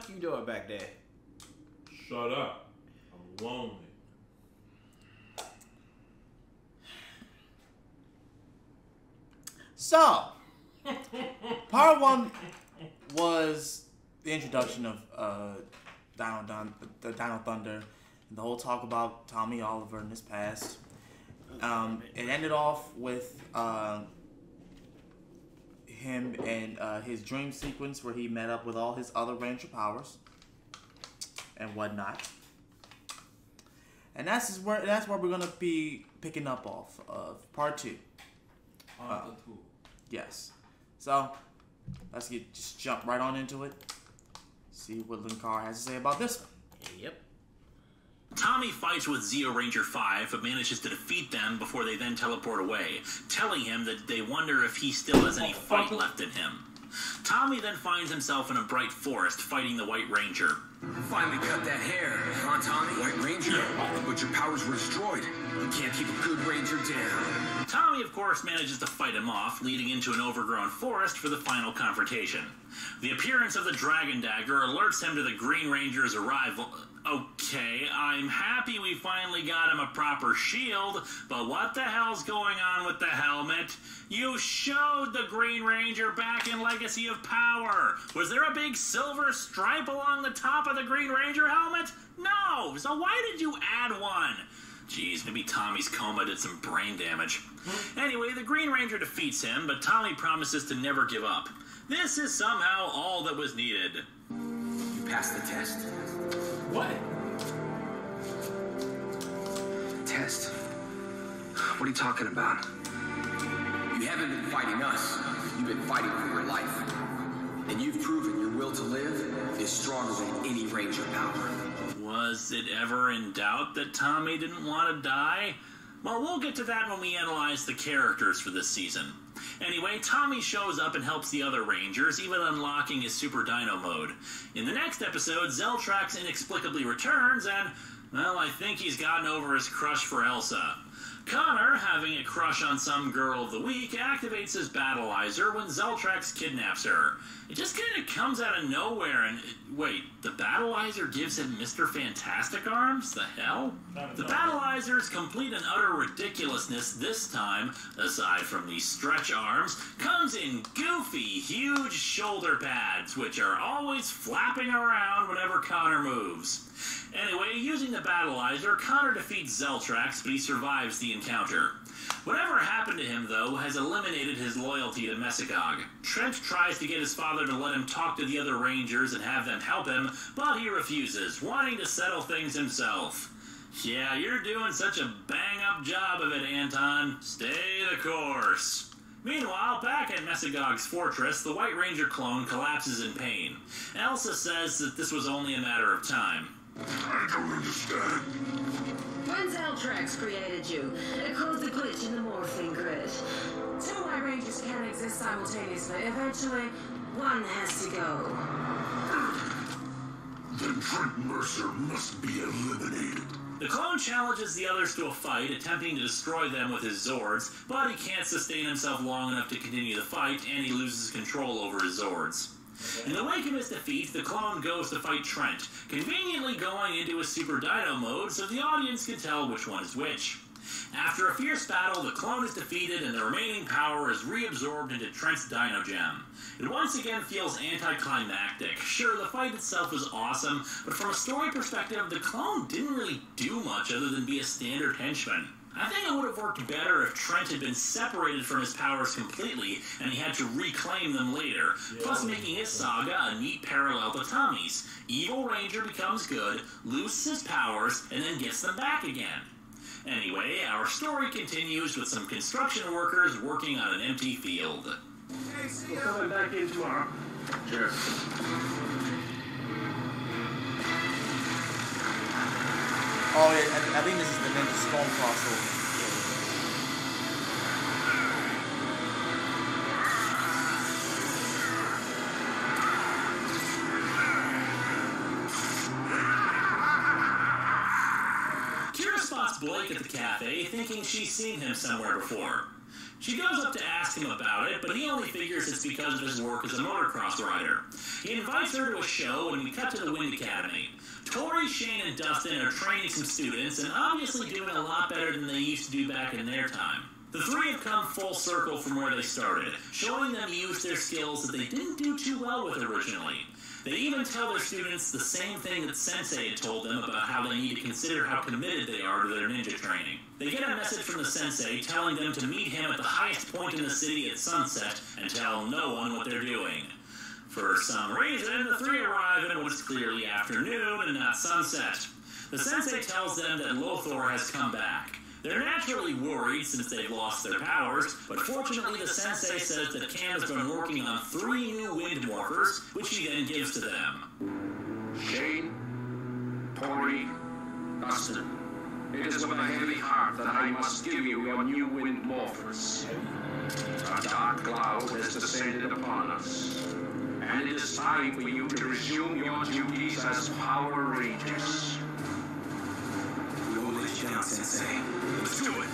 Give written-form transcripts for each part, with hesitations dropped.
fuck you doing back there? Shut up. I'm lonely. So, part one was the introduction of the Dino Thunder, and the whole talk about Tommy Oliver in his past. It ended off with him and his dream sequence where he met up with all his other Ranger powers and whatnot. And that's where we're gonna be picking up off of part two. Yes. So let's just jump right on into it. See what Linkar has to say about this one. Yep. Tommy fights with Zeo Ranger 5, but manages to defeat them before they then teleport away, telling him that they wonder if he still has any fight left in him. Tommy then finds himself in a bright forest fighting the White Ranger. Finally cut that hair, huh, Tommy? White Ranger, but your powers were destroyed. You can't keep a good Ranger down. Tommy, of course, manages to fight him off, leading into an overgrown forest for the final confrontation. The appearance of the Dragon Dagger alerts him to the Green Ranger's arrival. Okay, I'm happy we finally got him a proper shield, but what the hell's going on with the helmet? You showed the Green Ranger back in Legacy of Power. Was there a big silver stripe along the top of the Green Ranger helmet? No, so why did you add one? Jeez, maybe Tommy's coma did some brain damage. Anyway, the Green Ranger defeats him, but Tommy promises to never give up. This is somehow all that was needed. You passed the test. What? Test? What are you talking about? You haven't been fighting us. You've been fighting for your life. And you've proven your will to live is stronger than any Ranger power. Was it ever in doubt that Tommy didn't want to die? Well, we'll get to that when we analyze the characters for this season. Anyway, Tommy shows up and helps the other Rangers, even unlocking his Super Dino mode. In the next episode, Zeltrax inexplicably returns and, well, I think he's gotten over his crush for Elsa. Connor, having a crush on some girl of the week, activates his Battleizer when Zeltrax kidnaps her. It just kind of comes out of nowhere and... wait, the Battleizer gives him Mr. Fantastic arms? The hell? The Battlizer's complete and utter ridiculousness this time, aside from the stretch arms, comes in goofy, huge shoulder pads, which are always flapping around whenever Connor moves. Anyway, using the Battleizer, Connor defeats Zeltrax, but he survives the encounter. Whatever happened to him, though, has eliminated his loyalty to Mesogog. Trent tries to get his father to let him talk to the other Rangers and have them help him, but he refuses, wanting to settle things himself. Yeah, you're doing such a bang-up job of it, Anton. Stay the course. Meanwhile, back at Mesogog's fortress, the White Ranger clone collapses in pain. Elsa says that this was only a matter of time. I don't understand. When Zeltrax created you, it caused a glitch in the morphing grid. Two White Rangers can't exist simultaneously. Eventually, one has to go. Then Trent Mercer must be eliminated. The clone challenges the others to a fight, attempting to destroy them with his Zords, but he can't sustain himself long enough to continue the fight, and he loses control over his Zords. In the wake of his defeat, the clone goes to fight Trent, conveniently going into his Super Dino mode so the audience can tell which one is which. After a fierce battle, the clone is defeated and the remaining power is reabsorbed into Trent's Dino Gem. It once again feels anticlimactic. Sure, the fight itself was awesome, but from a story perspective, the clone didn't really do much other than be a standard henchman. I think it would have worked better if Trent had been separated from his powers completely and he had to reclaim them later, plus making his saga a neat parallel to Tommy's. Evil Ranger becomes good, loses his powers, and then gets them back again. Anyway, our story continues with some construction workers working on an empty field. Hey, see We're ya. coming back in tomorrow. Sure. Oh yeah, I think this is the Ninja Storm crossover. Kira spots Blake at the cafe, thinking she's seen him somewhere before. She goes up to ask him about it, but he only figures it's because of his work as a motocross rider. He invites her to a show, and we cut to the Wind Academy. Tori, Shane, and Dustin are training some students, and obviously doing a lot better than they used to do back in their time. The three have come full circle from where they started, showing them to use their skills that they didn't do too well with originally. They even tell their students the same thing that Sensei had told them about how they need to consider how committed they are to their ninja training. They get a message from the Sensei telling them to meet him at the highest point in the city at sunset and tell no one what they're doing. For some reason, the three arrive in what is clearly afternoon and not sunset. The Sensei tells them that Lothor has come back. They're naturally worried since they've lost their powers, but fortunately the Sensei says that Cam has been working on 3 new wind morphers, which he then gives to them. Shane, Tori, Dustin, it is with a heavy heart that I must give you your new wind morphers. A dark cloud has descended upon us, and it is time for you to resume your duties as Power Rangers. We will let you down, Sensei. Let's do it!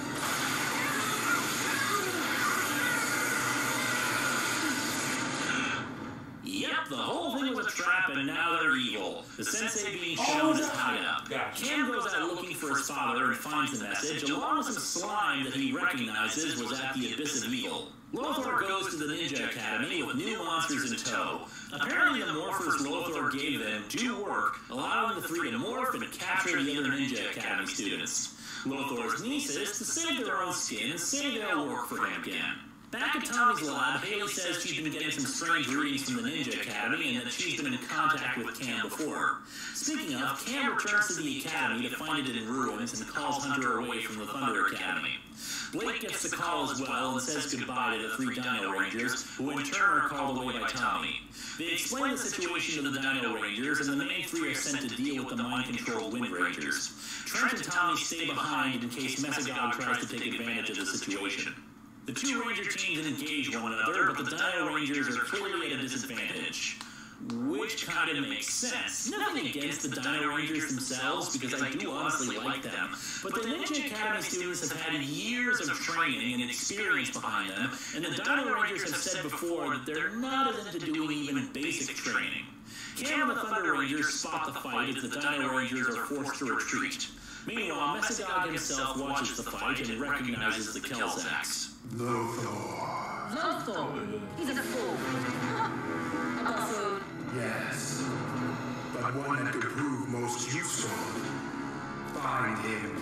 Yep, the whole thing was a trap and now they're evil. The Sensei being shown his hideout. Cam goes out looking for his father and finds the message, along with some slime that he recognizes was at the Abyss of Evil. Lothor goes to the Ninja Academy with new monsters in tow. Apparently the morphers Lothor gave them do work, allowing the three to morph and capture the other Ninja Academy students. Lothor's niece is to save their own skin and say they'll work for him again. Back at Tommy's lab, Haley says she's been getting some strange readings from the Ninja Academy and that she's been in contact with Cam before. Speaking of, Cam returns to the Academy to find it in ruins and calls Hunter away from the Thunder Academy. Blake gets the call as well and says goodbye to the 3 Dino Rangers, who in turn are called away by Tommy. They explain the situation to the Dino Rangers, and the main 3 are sent to deal with the mind-controlled Wind Rangers. Trent and Tommy stay behind in case Mesagog tries to take advantage of the situation. The 2 Ranger teams engage one another, but the Dino Rangers are clearly at a disadvantage. Which kind of makes sense. Nothing against the Dino Rangers themselves, because I do honestly like them. But the Ninja Academy students have had years of training and experience behind them, and the Dino Rangers have said before that they're not as into doing even basic training. Cam and the Thunder Rangers spot the fight as the Dino Rangers are forced to retreat. Meanwhile, Mesagog himself watches the fight and recognizes the Kelzax. Lothor. Lothor? He's a fool. A buffoon. Yes. But one that could prove most useful. Find him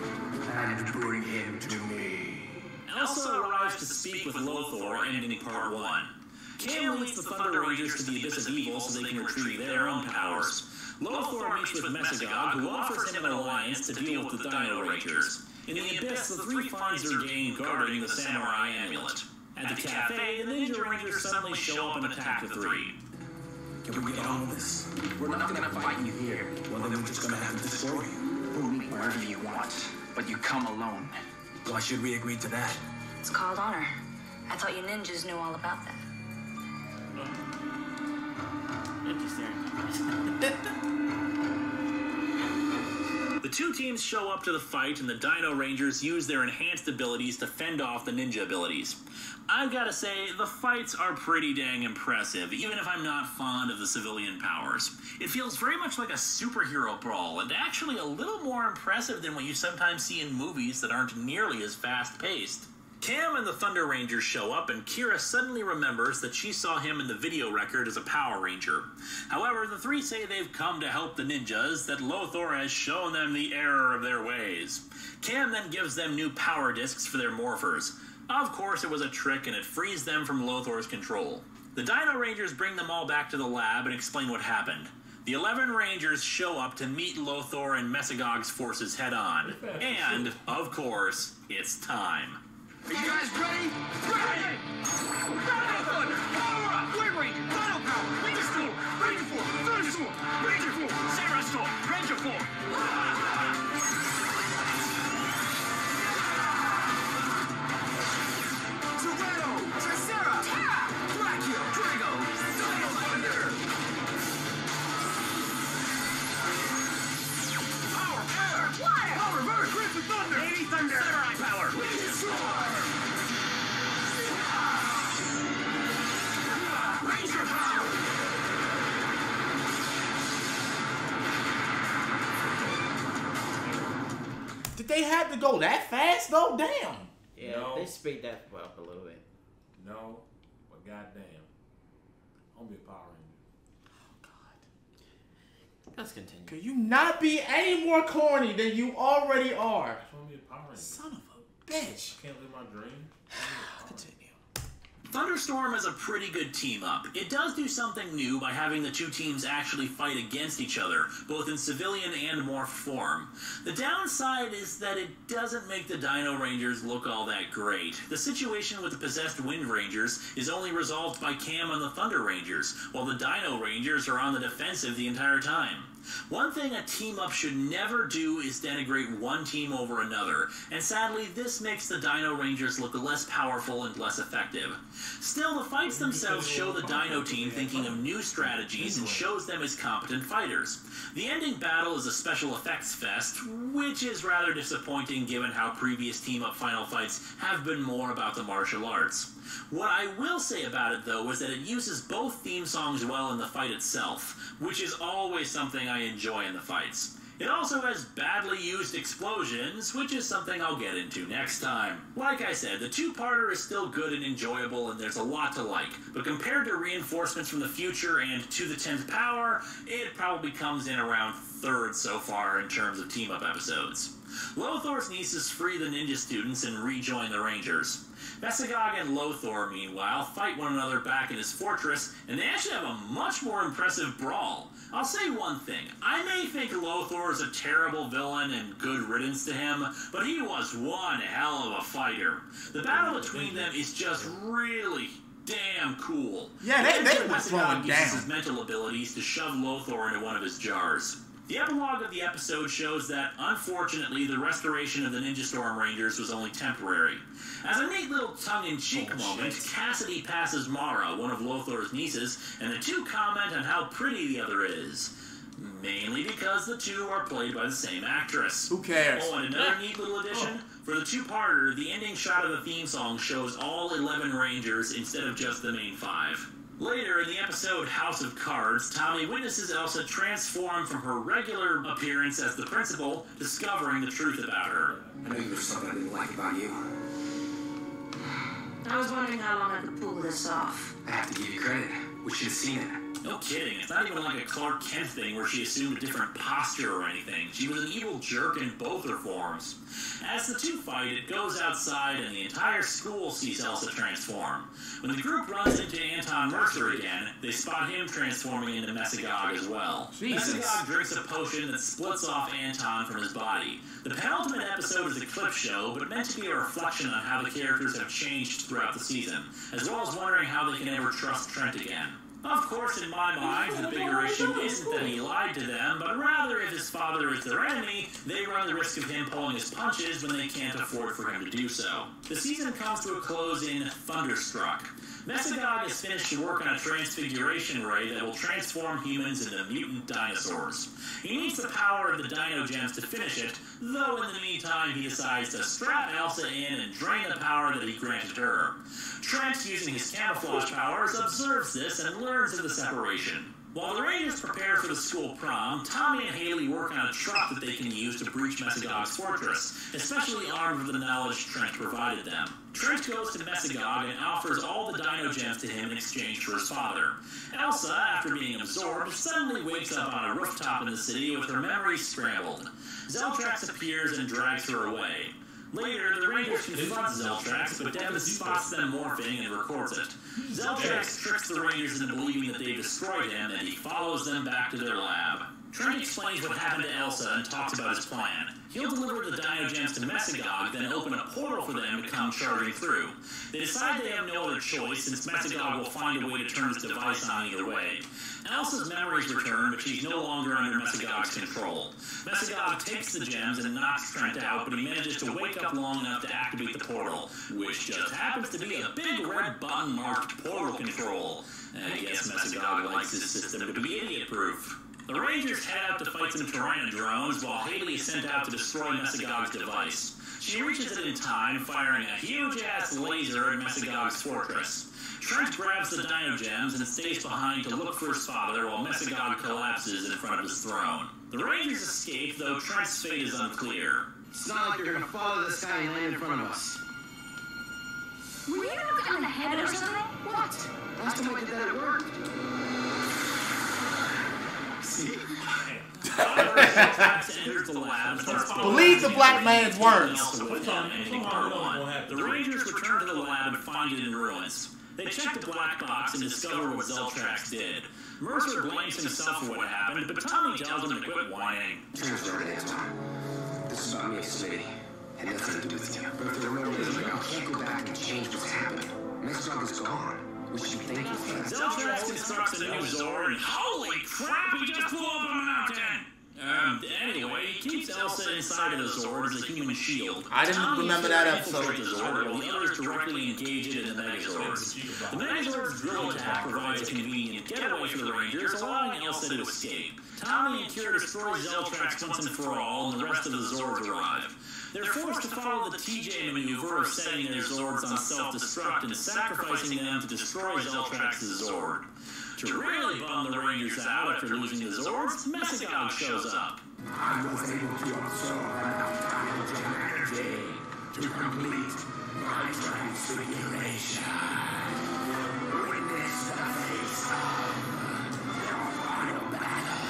and bring him to me. Elsa arrives to speak with Lothor, ending part 1. Cam leads the Thunder Rangers to the Abyss of Evil so they can retrieve their own powers. Lothor meets with Mesagog, who offers him an alliance to deal with the Dino Rangers. In the Abyss, the 3 find their gang guarding the Samurai Amulet. At the cafe, the Ninja Rangers suddenly show up and attack the 3. Can we get on with this? We're not gonna fight you here. Well, then we're just gonna have to destroy you. We'll meet wherever you want, but you come alone. Why should we agree to that? It's called honor. I thought you ninjas knew all about that. The 2 teams show up to the fight, and the Dino Rangers use their enhanced abilities to fend off the ninja abilities. I've gotta say, the fights are pretty dang impressive, even if I'm not fond of the civilian powers. It feels very much like a superhero brawl, and actually a little more impressive than what you sometimes see in movies that aren't nearly as fast-paced. Cam and the Thunder Rangers show up, and Kira suddenly remembers that she saw him in the video record as a Power Ranger. However, the 3 say they've come to help the ninjas, that Lothor has shown them the error of their ways. Cam then gives them new power discs for their morphers. Of course, it was a trick, and it frees them from Lothor's control. The Dino Rangers bring them all back to the lab and explain what happened. The 11 Rangers show up to meet Lothor and Mesagog's forces head-on. And, of course, it's time. Are you guys ready? Ready! Dino Thunder! Power up! Wind Ranger! Dino Power! Ranger Storm! Ranger Form! Thunder Storm! Ranger Form! Sarah Storm! Ranger Form! Toretto! Tricera! Terra! Dracula! Drago! Dino Thunder! Power! Air! Water! Power! Reverse! Crimson Thunder! Lady Thunder! Samurai Power! Ranger Storm! they had to go that fast though? Damn. Yeah, No. they speed that up a little bit. No, but goddamn, I'm gonna be a Power Ranger. Let's continue. Could you not be any more corny than you already are? I just want to be a Power Ranger. Son of a bitch. I can't live my dream. Continue. Thunderstorm is a pretty good team-up. It does do something new by having the two teams actually fight against each other, both in civilian and morph form. The downside is that it doesn't make the Dino Rangers look all that great. The situation with the possessed Wind Rangers is only resolved by Cam and the Thunder Rangers, while the Dino Rangers are on the defensive the entire time. One thing a team-up should never do is denigrate one team over another, and sadly this makes the Dino Rangers look less powerful and less effective. Still, the fights themselves show the Dino team thinking of new strategies and shows them as competent fighters. The ending battle is a special effects fest, which is rather disappointing given how previous team-up final fights have been more about the martial arts. What I will say about it, though, is that it uses both theme songs well in the fight itself, which is always something I enjoy in the fights. It also has badly used explosions, which is something I'll get into next time. Like I said, the two-parter is still good and enjoyable, and there's a lot to like, but compared to Reinforcements from the Future and To the 10th Power, it probably comes in around third so far in terms of team-up episodes. Lothor's nieces free the ninja students and rejoin the Rangers. Mesagog and Lothor, meanwhile, fight one another back in his fortress, and they actually have a much more impressive brawl. I'll say one thing. I may think Lothor is a terrible villain and good riddance to him, but he was one hell of a fighter. The battle between them is just really damn cool. Yeah, they were throwing Mesagog uses down. his mental abilities to shove Lothor into one of his jars. The epilogue of the episode shows that, unfortunately, the restoration of the Ninja Storm Rangers was only temporary. As a neat little tongue-in-cheek moment, Cassidy passes Mara, one of Lothor's nieces, and the two comment on how pretty the other is. Mainly because the two are played by the same actress. Who cares? Oh, and another neat little addition. For the two-parter, the ending shot of the theme song shows all 11 Rangers instead of just the main 5. Later in the episode House of Cards, Tommy witnesses Elsa transform from her regular appearance as the principal, discovering the truth about her. I knew there was something I didn't like about you. I was wondering how long I could pull this off. I have to give you credit. We should have seen it. No kidding, it's not even like a Clark Kent thing where she assumed a different posture or anything. She was an evil jerk in both her forms. As the two fight, it goes outside and the entire school sees Elsa transform. When the group runs into Anton Mercer again, they spot him transforming into Mesagog as well. Jesus. Mesagog drinks a potion that splits off Anton from his body. The penultimate episode is a clip show, but meant to be a reflection on how the characters have changed throughout the season, as well as wondering how they can ever trust Trent again. Of course, in my mind, the bigger issue isn't that he lied to them, but rather if his father is their enemy, they run the risk of him pulling his punches when they can't afford for him to do so. The season comes to a close in Thunderstruck. Mesagog has finished work on a transfiguration ray that will transform humans into mutant dinosaurs. He needs the power of the Dino Gems to finish it, though in the meantime he decides to strap Elsa in and drain the power that he granted her. Trent, using his camouflage powers, observes this and learns of the separation. While the Rangers prepare for the school prom, Tommy and Haley work on a truck that they can use to breach Mesagog's fortress, especially armed with the knowledge Trent provided them. Trent goes to Mesagog and offers all the Dino Gems to him in exchange for his father. Elsa, after being absorbed, suddenly wakes up on a rooftop in the city with her memories scrambled. Zeltrax appears and drags her away. Later, the Rangers confront Zeltrax, but Devin spots them morphing and records it. Zeltrax tricks the Rangers into believing that they destroyed him, and he follows them back to their lab. Trent explains what happened to Elsa and talks about his plan. He'll deliver the Dino Gems to Mesagog, then open a portal for them to come charging through. They decide they have no other choice, since Mesagog will find a way to turn his device on either way. Elsa's memories return, but she's no longer under Mesagog's control. Mesagog takes the gems and knocks Trent out, but he manages to wake up long enough to activate the portal, which just happens to be a big red button marked Portal Control. I guess Mesagog likes his system to be idiot-proof. The Rangers head out to fight some Tyranodrones while Haley is sent out to destroy Mesagog's device. She reaches it in time, firing a huge-ass laser at Mesagog's fortress. Trent grabs the Dino Gems and stays behind to look for his father while Mesagog collapses in front of his throne. The Rangers escape, though Trent's fate is unclear. It's not like they're gonna fall to the sky and land in front of us. Were you knocked on the head or something? What? Last time I did that, it worked. See? Believe the black man's words. The Rangers return to the lab and find it in ruins. They check the black box and discover what Zeltrax did. Mercer blames himself for what happened, but Tommy tells him to quit whining. Turns over, Anton. This is about me and Smitty. Had nothing to do with you. But if there really is, I can't go back and change what's happened. Mesrog is gone. We should be thankful for that. Zeltrax constructs a new Zord, and holy crap, he just blew up a mountain! Anyway, he keeps Elsa inside of the Zord as a human shield. I didn't remember that episode. The Zord, while the others directly engage it in the Megazords. The Megazord's drill attack provides a convenient getaway for the Rangers, allowing Elsa to escape. Tommy and Kira destroy Zeltrax once and for all, and the rest of the Zords arrive. They're forced to follow the TJ maneuver of setting their Zords on self-destruct and sacrificing them to destroy Zeltrax's Zord. To really bum the Rangers out after losing the Zords, Mesagog shows up. I was able to absorb enough Dino energy to complete my transfiguration. Witness the face of your final battle.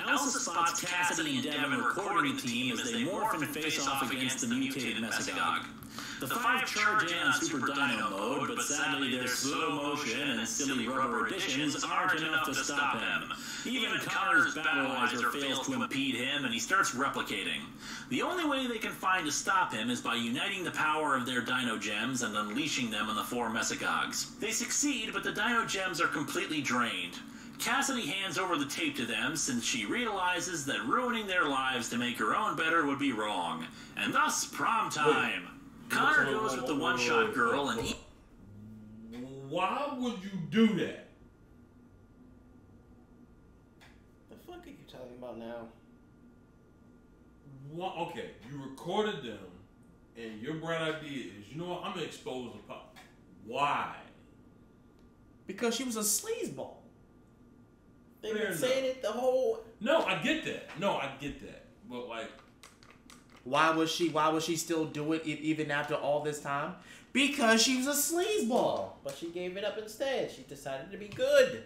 Elsa spots Cassidy and Devin recording the team as they morph and face off against the mutated Mesagog. The five charge in on Super Dino mode, but sadly their slow motion and silly rubber additions aren't enough to stop him. Even Connor's Battleizer fails to impede him, and he starts replicating. The only way they can find to stop him is by uniting the power of their Dino Gems and unleashing them on the four Mesagogs. They succeed, but the Dino Gems are completely drained. Cassidy hands over the tape to them since she realizes that ruining their lives to make her own better would be wrong. And thus, prom time. Connor goes with the one-shot girl and he... Why would you do that? The fuck are you talking about now? Okay, you recorded them, and your bright idea is, you know what, I'm going to expose the pop. Why? Because she was a sleazeball. They've been saying it the whole... No, I get that. But, like... Why would she still do it even after all this time? Because she was a sleazeball. But she gave it up instead. She decided to be good.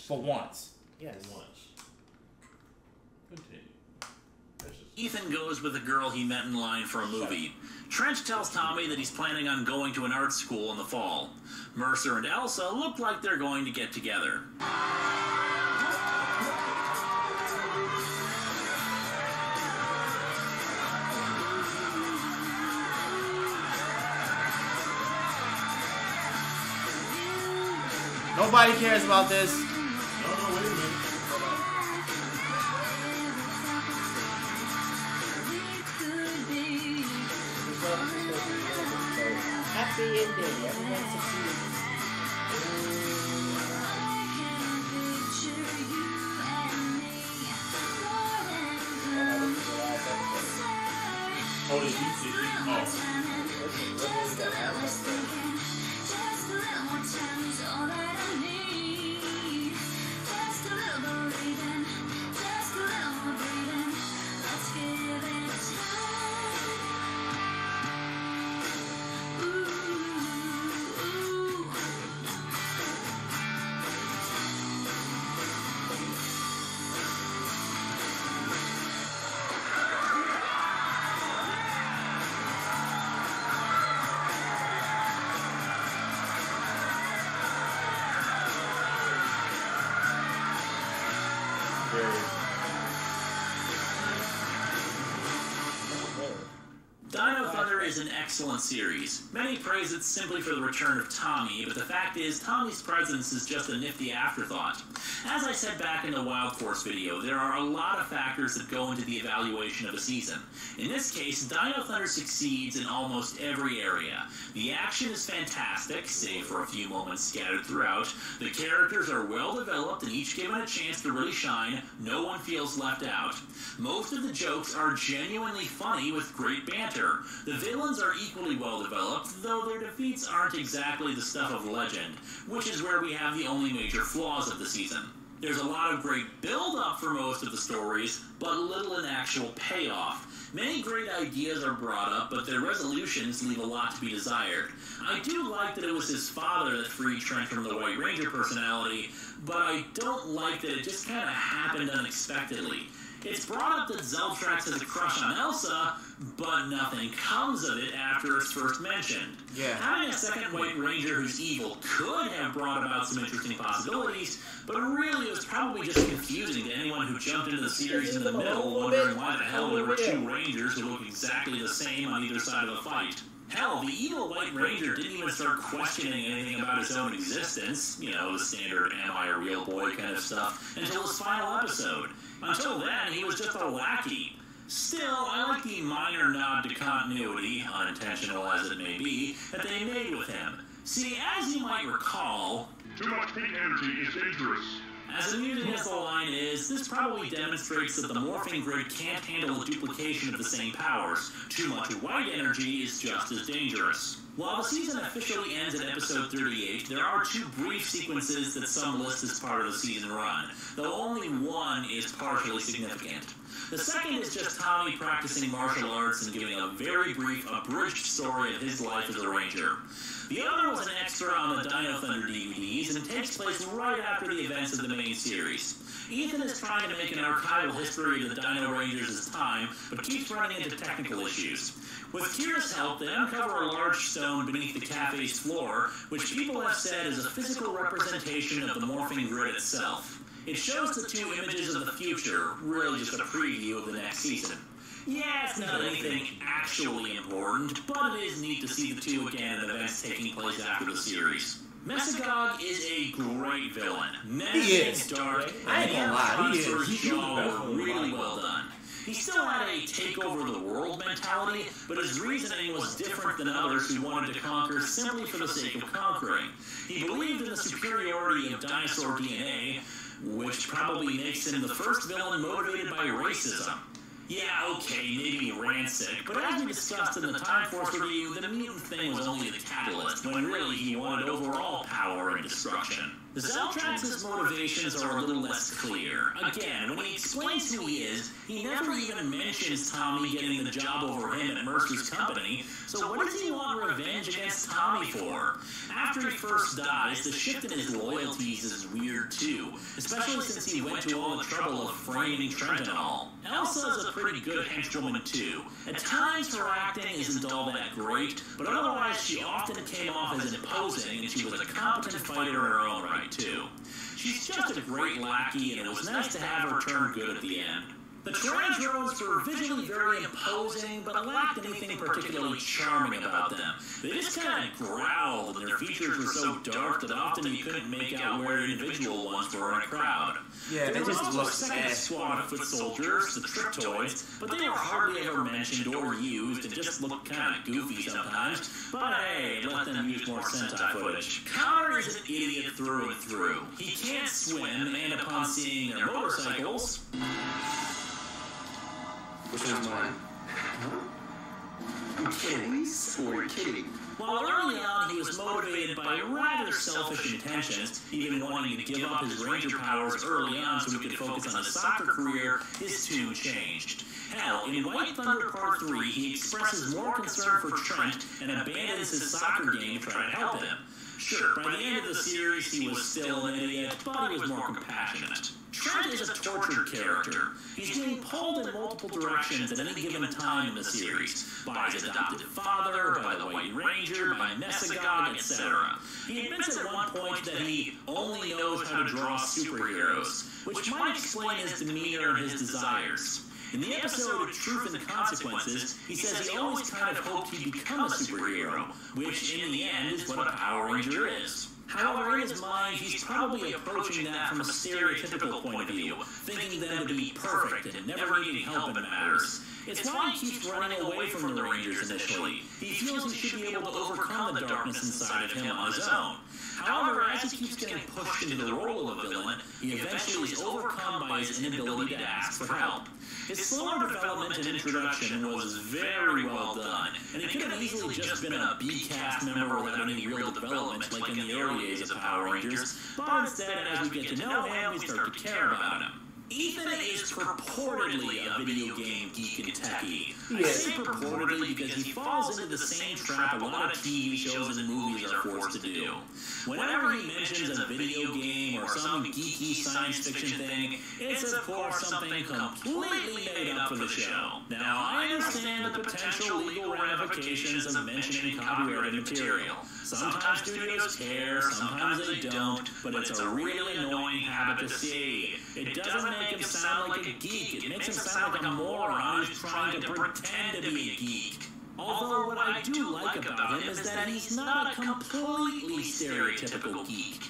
For once. Yes. For once. Continue. Ethan goes with a girl he met in line for a movie. Trench tells Tommy that he's planning on going to an art school in the fall. Mercer and Elsa look like they're going to get together. Nobody cares about this. No, wait a minute. Happy ending. Everyone succeeds. Oh, did he? Dino Thunder is an excellent series. Many praise it simply for the return of Tommy, but the fact is Tommy's presence is just a nifty afterthought. As I said back in the Wild Force video, there are a lot of factors that go into the evaluation of a season. In this case, Dino Thunder succeeds in almost every area. The action is fantastic, save for a few moments scattered throughout. The characters are well developed and each given a chance to really shine. No one feels left out. Most of the jokes are genuinely funny with great banter. The villains are equally well developed, though their defeats aren't exactly the stuff of legend, which is where we have the only major flaws of the season. There's a lot of great build-up for most of the stories, but little in actual payoff. Many great ideas are brought up, but their resolutions leave a lot to be desired. I do like that it was his father that freed Trent from the White Ranger personality, but I don't like that it just kind of happened unexpectedly. It's brought up that Zeltrax has a crush on Elsa, but nothing comes of it after it's first mentioned. Yeah. Having a second White Ranger who's evil could have brought about some interesting possibilities, but really it was probably just confusing to anyone who jumped into the series in the middle, wondering why the hell there were two Rangers who look exactly the same on either side of the fight. Hell, the evil White Ranger didn't even start questioning anything about his own existence, you know, the standard am I a real boy kind of stuff, until his final episode. Until then, he was just a lackey. Still, I like the minor nod to continuity, unintentional as it may be, that they made with him. See, as you might recall, Too much pink energy is dangerous. as amusing as the line is, this probably demonstrates that the morphing grid can't handle a duplication of the same powers. Too much white energy is just as dangerous. While the season officially ends at episode 38, there are two brief sequences that some list as part of the season run, though only one is partially significant. The second is just Tommy practicing martial arts and giving a very brief, abridged story of his life as a ranger. The other was an extra on the Dino Thunder DVDs and takes place right after the events of the main series. Ethan is trying to make an archival history of the Dino Rangers' time, but keeps running into technical issues. With Kira's help, they uncover a large stone beneath the cafe's floor, which people have said is a physical representation of the morphing grid itself. It shows the two images of the future, really just a preview of the next season. Yeah, it's not anything actually important, but it is neat to see the two again in events taking place after the series. Mesagog is a great villain. Menacing, dark, I ain't gonna lie, he is. His jaw were really well done. He still had a take-over-the-world mentality, but his reasoning was different than others who wanted to conquer simply for the sake of conquering. He believed in the superiority of dinosaur DNA, which probably makes him the first villain motivated by racism. Yeah, okay, maybe rancid, but as we discussed in the Time Force review, the mutant thing was only the catalyst, when really he wanted overall power and destruction. Zeltrax's motivations are a little less clear. Again, when he explains who he is, he never even mentions Tommy getting the job over him at Mercer's company, so what does he want revenge against Tommy for? After he first dies, the shift in his loyalties is weird too, especially since he went to all the trouble of framing Trent and all. Elsa is a pretty good henchwoman too. At times her acting isn't all that great, but otherwise she often came off as imposing and she was a competent fighter in her own right too. She's just a great lackey and it was nice to have her turn good at the end. The Transroads were visually very imposing, but lacked anything particularly charming about them. They just kind of growled, and their features were so dark that often you couldn't make out where individual ones were in a crowd. Yeah, There they was just also look a second sad. squad of foot soldiers, the Triptoids, but they were hardly ever mentioned or used and just looked kind of goofy sometimes. But hey, let them use more Sentai footage. Connor is an idiot through and through. He can't swim, and upon seeing their motorcycles, Which one's mine? I'm kidding. Or kidding. while early on he was motivated by rather selfish intentions, even wanting to give up his ranger powers early on so he could focus on his soccer career, his tune changed. Hell, in White Thunder Part 3, he expresses more concern for Trent and abandons his soccer game to try to help him. Sure, by the end of the series he was still an idiot, but he was more compassionate. Trent is a tortured character. He's being pulled in multiple directions at any given time in the series. By his adopted father, by the White Ranger, by Mesagog, etc. He admits at one point that he only knows how to draw superheroes, which might explain his demeanor and his desires. In the episode Truth and Consequences, he says he always kind of hoped he'd become a superhero, which in the end is what a Power Ranger is. However, in his mind, he's probably approaching that from a stereotypical point of view, thinking them to be perfect and never needing help in matters. It's why he keeps running away from the Rangers initially. He feels he should be able to overcome the darkness inside of him on his own. However, as he keeps getting pushed into the role of a villain, he eventually is overcome by his inability to ask for help. His slower development and introduction was very well done, and he could have easily just been a B-cast member without any real development like in the early days of Power Rangers, but instead, as we get to know him, we start to care about him. Ethan is purportedly a video game geek and techie. I say purportedly because he falls into the same trap a lot of TV shows and movies are forced to do. Whenever he mentions a video game or some geeky science fiction thing, it's of course something completely made up for the show. Now, I understand the potential legal ramifications of mentioning copyrighted material. Sometimes studios care, sometimes they don't, but it's a really annoying habit to see. It doesn't make him sound like a geek, it makes him sound like a moron who's trying to pretend to be a geek. Although what I do like about him is that he's not a completely stereotypical geek.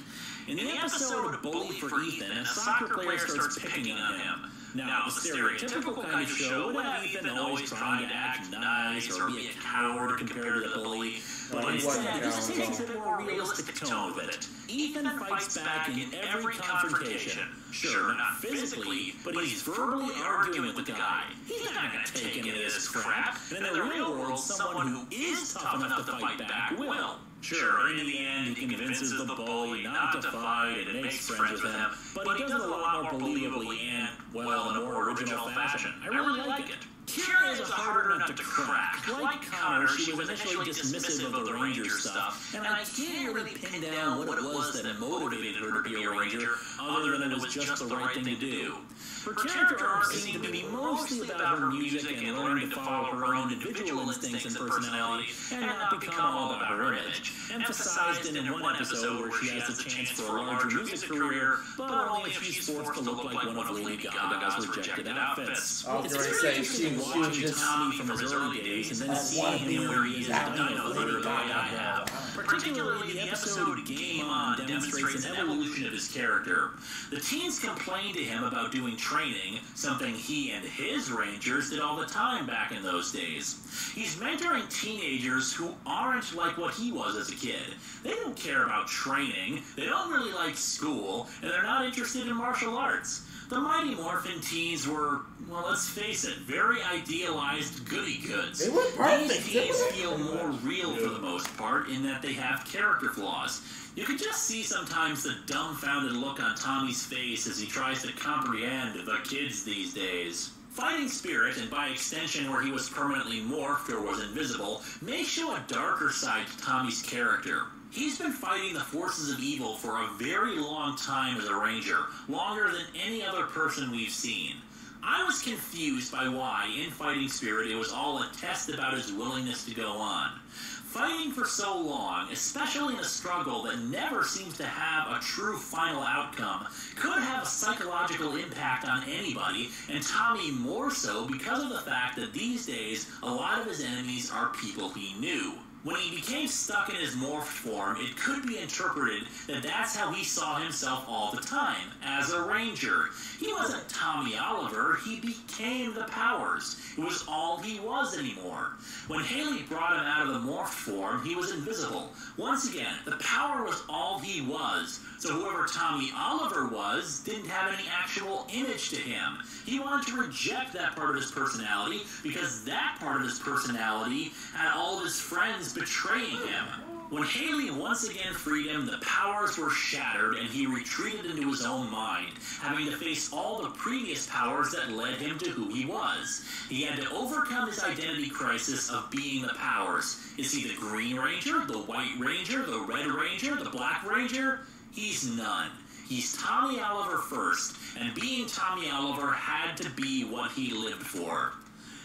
In the episode Bully for Ethan, a soccer player starts picking on him. Now, the stereotypical kind of show would have Ethan always trying to act nice or be a coward compared to the bully, but instead, this takes a more realistic tone with it. Ethan fights back in every confrontation. Sure, not physically, but he's verbally arguing with the guy. He's not going to take any of this crap, and in the real world, someone who is tough enough to fight back will. Sure, in the end, he convinces the bully not to fight and makes friends with him, but he does it a lot more believably and, well, in a more original fashion. I really like it. Kira is a harder nut to crack. Like Connor, she was initially dismissive of the Ranger stuff, and I can't really pin down what it was that motivated her to be a Ranger, other than it was just the right thing to do. Her character arc seemed to be mostly about her music and learning to follow her own individual instincts and personality, and not become all about her image. Emphasized in one episode where she has the chance for a larger music career, but only if she's forced to look like one of Lady Gaga's rejected outfits. I was going to say, she was watching just... Tommy from his early days and then seeing him where he is as Dino the way I have. Particularly, the episode Game On demonstrates an evolution of his character. The teens complained to him about doing training, something he and his Rangers did all the time back in those days. He's mentoring teenagers who aren't like what he was as a kid. They don't care about training, they don't really like school, and they're not interested in martial arts. The Mighty Morphin teens were, well, let's face it, very idealized goody-goods. They were perfect. These teens feel more real for the most part in that they have character flaws. You can just see sometimes the dumbfounded look on Tommy's face as he tries to comprehend the kids these days. Fighting Spirit, and by extension where he was permanently morphed or was invisible, may show a darker side to Tommy's character. He's been fighting the forces of evil for a very long time as a Ranger, longer than any other person we've seen. I was confused by why, in Fighting Spirit, it was all a test about his willingness to go on. Fighting for so long, especially in a struggle that never seems to have a true final outcome, could have a psychological impact on anybody, and Tommy more so because of the fact that these days, a lot of his enemies are people he knew. When he became stuck in his morphed form, it could be interpreted that that's how he saw himself all the time, as a Ranger. He wasn't Tommy Oliver, he became the powers. It was all he was anymore. When Haley brought him out of the morphed form, he was invisible. Once again, the power was all he was, so whoever Tommy Oliver was didn't have any actual image to him. He wanted to reject that part of his personality because that part of his personality had all of his friends betraying him. When Haley once again freed him, the powers were shattered and he retreated into his own mind, having to face all the previous powers that led him to who he was. He had to overcome his identity crisis of being the powers. Is he the Green Ranger, the White Ranger, the Red Ranger, the Black Ranger? He's none. He's Tommy Oliver first, and being Tommy Oliver had to be what he lived for.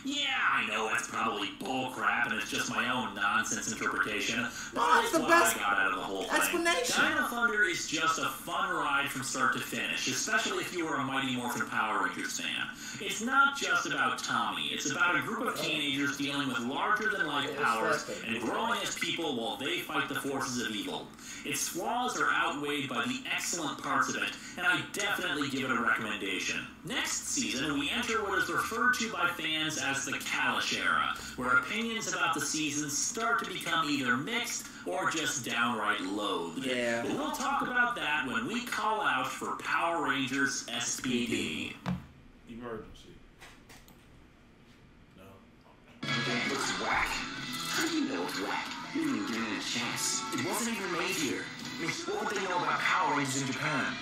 Yeah, I know that's probably bullcrap and it's just my own nonsense interpretation, but No, that's the what best I got out of the whole thing. explanation. Dino Thunder is just a fun ride from start to finish, especially if you were a Mighty Morphin Power Rangers fan. It's not just about Tommy, it's about a group of teenagers dealing with larger-than-life powers and growing as people while they fight the forces of evil. Its flaws are outweighed by the excellent parts of it, and I definitely give it a recommendation. Next season, we enter what is referred to by fans as the Kalish era, where opinions about the season start to become either mixed or just downright loathed. Yeah. But we'll talk about that when we call out for Power Rangers SPD. Emergency. No. It looks whack. How do you know it's whack? You didn't even give it a chance. It wasn't even made here. I mean, what would they know about Power Rangers in Japan?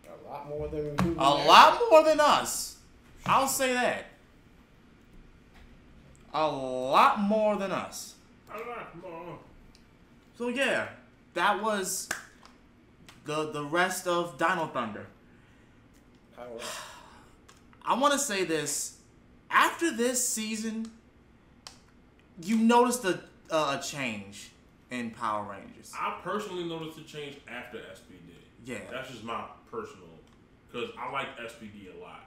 A lot more than we do. A lot more than us. I'll say that. A lot more than us. A lot more. So yeah, that was the rest of Dino Thunder. Power up. I want to say this. After this season, you noticed a change in Power Rangers. I personally noticed a change after SPD. Yeah. That's just my personal, because I like SPD a lot.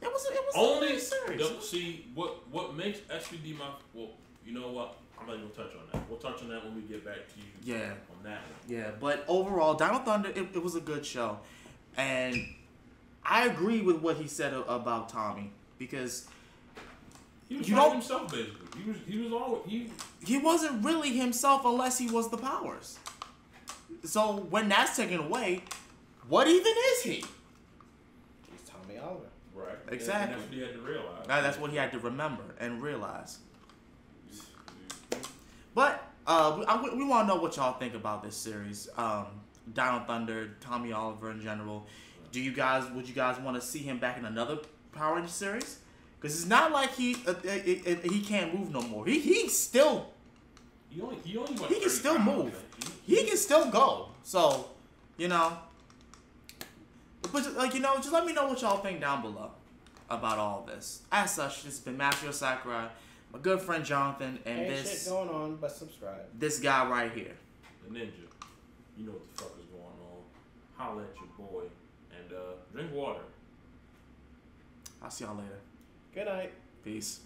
It was Only a series. see what makes SPD my, well, you know what? I'm not even gonna touch on that. We'll touch on that when we get back to you. Yeah. On that one. Yeah, but overall, Dino Thunder, it was a good show. And I agree with what he said about Tommy, because He was You fighting don't- himself basically. He was always he wasn't really himself unless he was the powers. So when that's taken away, what even is he? He's Tommy Oliver. right. Exactly. And that's what he had to realize. That's what he had to remember and realize. But we want to know what y'all think about this series, Dino Thunder, Tommy Oliver in general. Would you guys want to see him back in another Power Rangers series? Because it's not like he can't move no more. He still He only what, he can 30 still pounds, move. man. He can still go. So but just let me know what y'all think down below about all this. As such, this has been Master Sakurai, my good friend Jonathan, and Ain't shit going on, but subscribe. this guy right here. The ninja. You know what the fuck is going on. Holla at your boy. And drink water. I'll see y'all later. Good night. Peace.